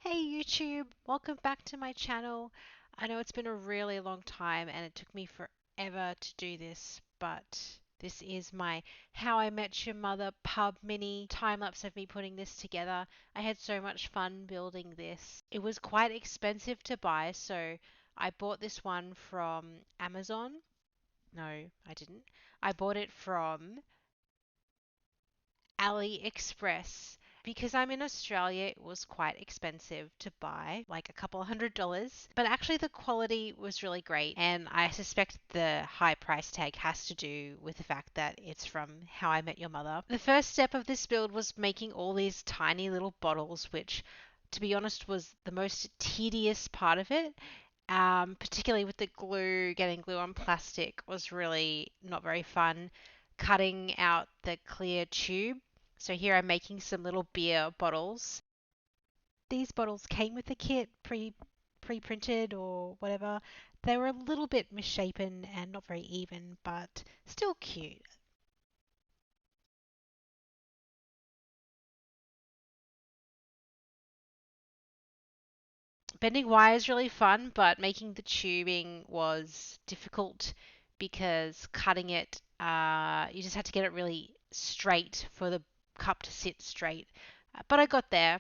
Hey YouTube, welcome back to my channel. I know it's been a really long time and it took me forever to do this, but this is my How I Met Your Mother pub mini time lapse of me putting this together. I had so much fun building this. It was quite expensive to buy, so I bought this one from Amazon. No, I didn't. I bought it from AliExpress. Because I'm in Australia, it was quite expensive to buy, like a couple $100. But actually, the quality was really great, and I suspect the high price tag has to do with the fact that it's from How I Met Your Mother. The first step of this build was making all these tiny little bottles, which, to be honest, was the most tedious part of it. Particularly with the glue, getting glue on plastic was really not very fun. Cutting out the clear tube. So here I'm making some little beer bottles. These bottles came with the kit pre-printed or whatever. They were a little bit misshapen and not very even, but still cute. Bending wire is really fun, but making the tubing was difficult because cutting it, you just had to get it really straight for the cup to sit straight. But I got there.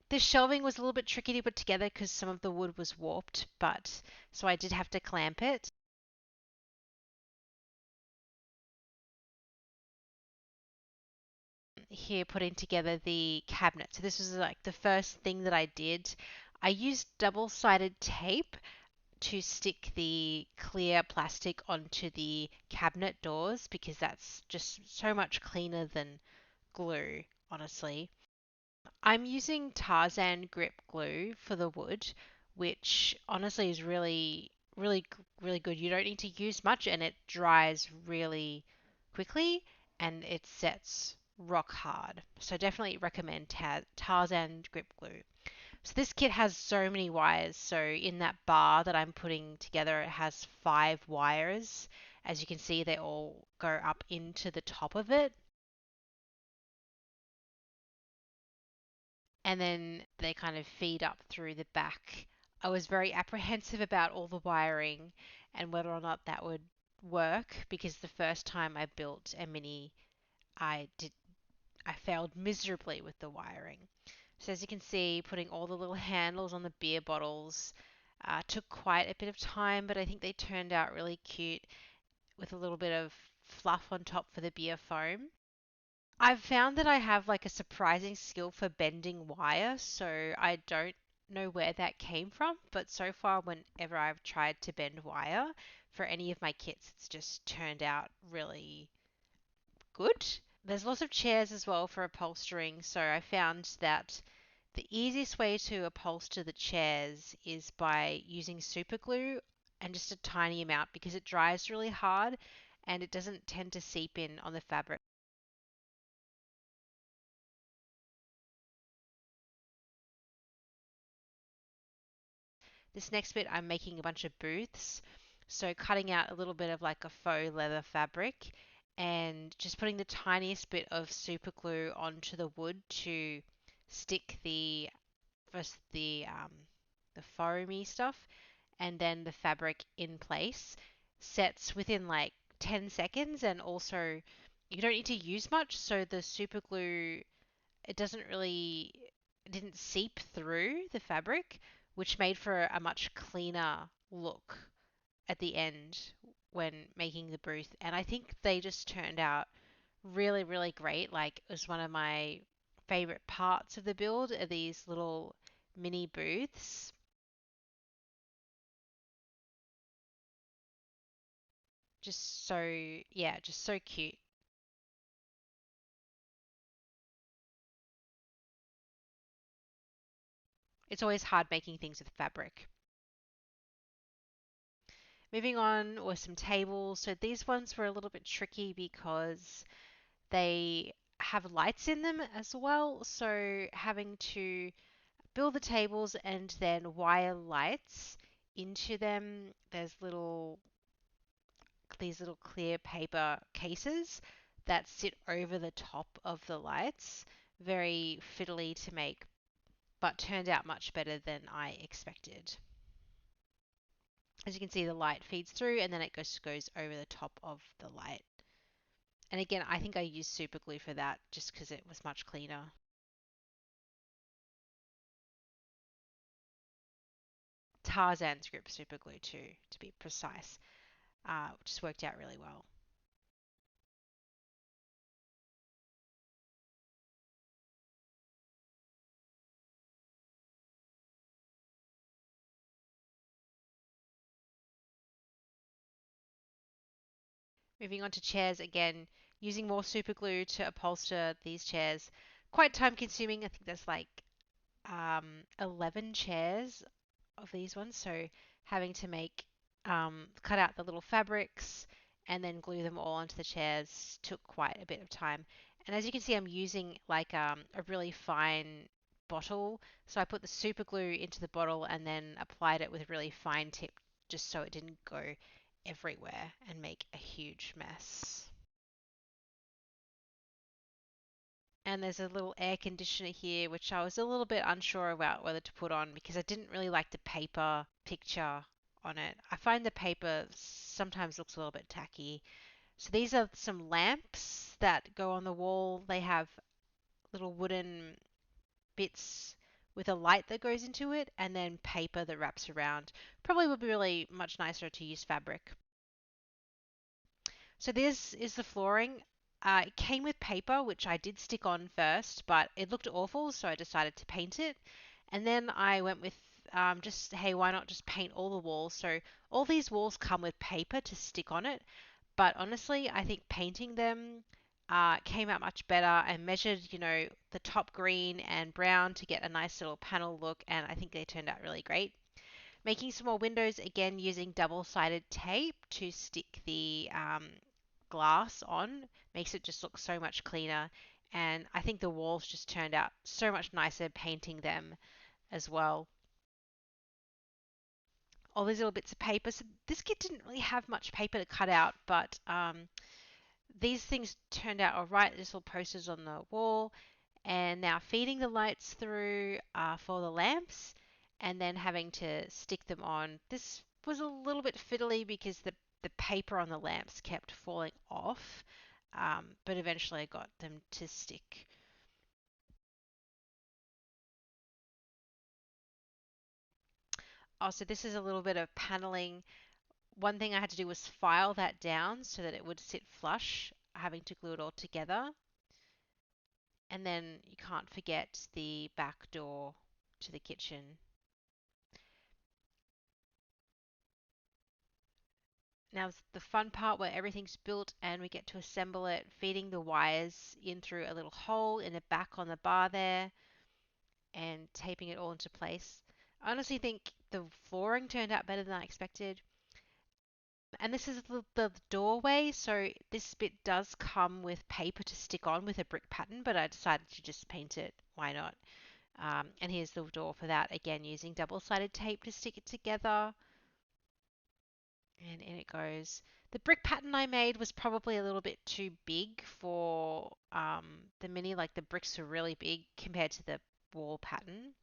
The shelving was a little bit tricky to put together because some of the wood was warped, but so I did have to clamp it. Here putting together the cabinet. So this was like the first thing that I did. I used double-sided tape to stick the clear plastic onto the cabinet doors because that's just so much cleaner than glue, honestly. I'm using Tarzan grip glue for the wood, which honestly is really good. You don't need to use much and it dries really quickly and it sets rock hard. So definitely recommend Tarzan grip glue. So this kit has so many wires. So in that bar that I'm putting together, it has 5 wires. As you can see, they all go up into the top of it. And then they kind of feed up through the back. I was very apprehensive about all the wiring and whether or not that would work because the first time I built a mini, I did I failed miserably with the wiring. So as you can see, putting all the little handles on the beer bottles took quite a bit of time, but I think they turned out really cute with a little bit of fluff on top for the beer foam. I've found that I have like a surprising skill for bending wire, so I don't know where that came from, but so far whenever I've tried to bend wire for any of my kits, it's just turned out really good. There's lots of chairs as well for upholstering, so I found that the easiest way to upholster the chairs is by using super glue and just a tiny amount because it dries really hard and it doesn't tend to seep in on the fabric. This next bit, I'm making a bunch of booths. So cutting out a little bit of like a faux leather fabric and just putting the tiniest bit of super glue onto the wood to stick first the foamy stuff and then the fabric in place. Sets within like 10 seconds, and also you don't need to use much, so the super glue, it doesn't really, it didn't seep through the fabric, which made for a much cleaner look at the end when making the booth. And I think they just turned out really great. Like it was one of my favorite parts of the build are these little mini booths. Just so, yeah, just so cute. It's always hard making things with fabric. Moving on were some tables. So these ones were a little bit tricky because they have lights in them as well. So having to build the tables and then wire lights into them. There's little these little clear paper cases that sit over the top of the lights. Very fiddly to make, but turned out much better than I expected. As you can see, the light feeds through and then it goes over the top of the light. And again, I think I used super glue for that just because it was much cleaner. Tarzan's grip super glue too, to be precise, which just worked out really well. Moving on to chairs again, using more super glue to upholster these chairs. Quite time consuming. I think there's like 11 chairs of these ones. So having to cut out the little fabrics and then glue them all onto the chairs took quite a bit of time. And as you can see, I'm using like a really fine bottle. So I put the super glue into the bottle and then applied it with a really fine tip just so it didn't go everywhere and make a huge mess. And there's a little air conditioner here, which I was a little bit unsure about whether to put on because I didn't really like the paper picture on it. I find the paper sometimes looks a little bit tacky. So these are some lamps that go on the wall. They have little wooden bits with a light that goes into it and then paper that wraps around. Probably would be really much nicer to use fabric. So this is the flooring. It came with paper, which I did stick on first, but it looked awful, so I decided to paint it. And then I went with hey, why not just paint all the walls? So all these walls come with paper to stick on it, but honestly, I think painting them came out much better. I measured, the top green and brown to get a nice little panel look, and I think they turned out really great. Making some more windows, again using double-sided tape to stick the glass on makes it just look so much cleaner. And I think the walls just turned out so much nicer painting them as well. All these little bits of paper. So this kit didn't really have much paper to cut out, but these things turned out all right. There's little posters on the wall. And now feeding the lights through for the lamps and then having to stick them on. This was a little bit fiddly because the paper on the lamps kept falling off, but eventually I got them to stick. Also, this is a little bit of paneling. One thing I had to do was file that down so that it would sit flush, having to glue it all together. And then you can't forget the back door to the kitchen. Now the fun part where everything's built and we get to assemble it, feeding the wires in through a little hole in the back on the bar there and taping it all into place. I honestly think the flooring turned out better than I expected. And this is the doorway, so this bit does come with paper to stick on with a brick pattern, but I decided to just paint it. Why not? And here's the door for that, again using double-sided tape to stick it together. And in it goes. The brick pattern I made was probably a little bit too big for the mini. Like the bricks were really big compared to the wall pattern.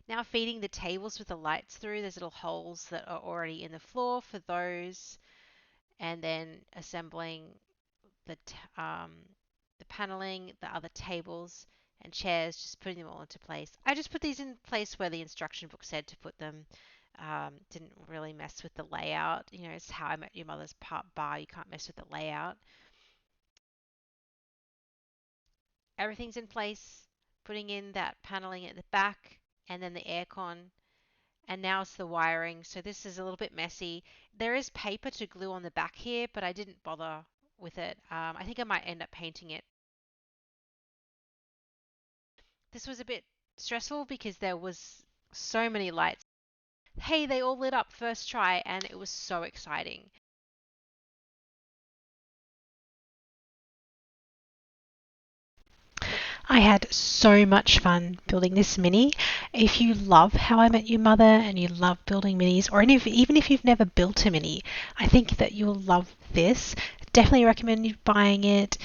Now feeding the tables with the lights through, there's little holes that are already in the floor for those. And then assembling the the paneling, the other tables and chairs, just putting them all into place. I just put these in place where the instruction book said to put them. Didn't really mess with the layout. It's How I Met Your Mother's part bar. You can't mess with the layout. Everything's in place. Putting in that paneling at the back and then the aircon. And now it's the wiring. So this is a little bit messy. There is paper to glue on the back here, but I didn't bother with it. I think I might end up painting it. This was a bit stressful because there was so many lights. Hey, they all lit up first try and it was so exciting. I had so much fun building this mini. If you love How I Met Your Mother and you love building minis, or even if you've never built a mini, I think that you'll love this. Definitely recommend you buying it.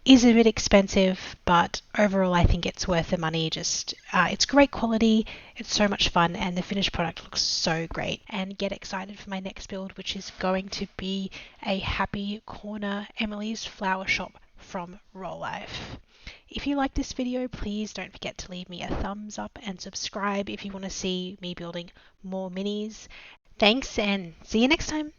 Is a bit expensive, but overall I think it's worth the money. Just it's great quality, it's so much fun, and the finished product looks so great. And get excited for my next build, which is going to be a Happy Corner Emily's Flower Shop from Roll Life. If you like this video, please don't forget to leave me a thumbs up and subscribe if you want to see me building more minis. Thanks, and see you next time.